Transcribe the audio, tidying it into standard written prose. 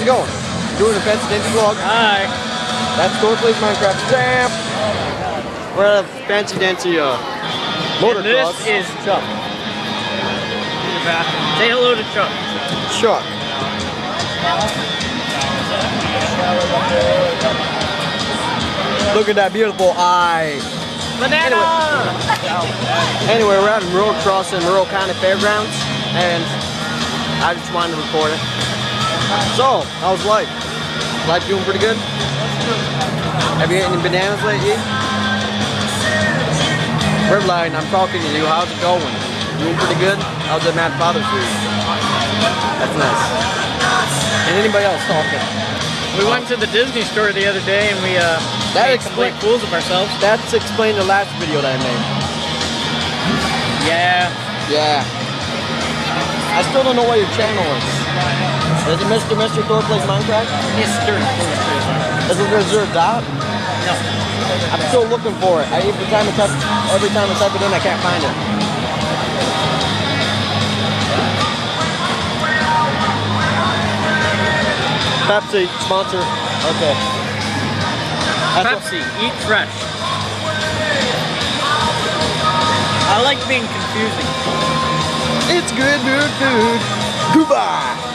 How's it going? Doing a Fancy Dancy vlog. Hi. That's Store Plays Minecraft. Damn. We're at a Fancy Dancy Motocross. And this is Chuck. Say hello to Chuck. Chuck. Look at that beautiful eye. Banana! Anyway, we're at Motocross in Rural County Fairgrounds, and I just wanted to record it. So, how's life? Life doing pretty good? Have you eaten any bananas lately? Ribline, I'm talking to you. How's it going? Doing pretty good? How's the Mad Father's Week? That's nice. And anybody else talking? We went to the Disney store the other day and we made complete fools of ourselves. That's explained the last video that I made. Yeah. Yeah. I still don't know what your channel is. Is it Mr. Thor Plays Minecraft? Mr. Is there a dot? No. I'm still looking for it. Every time I type it in, I can't find it. Pepsi sponsor. Okay. Pepsi, eat fresh. I like being confusing. It's good, dude, food. Goodbye.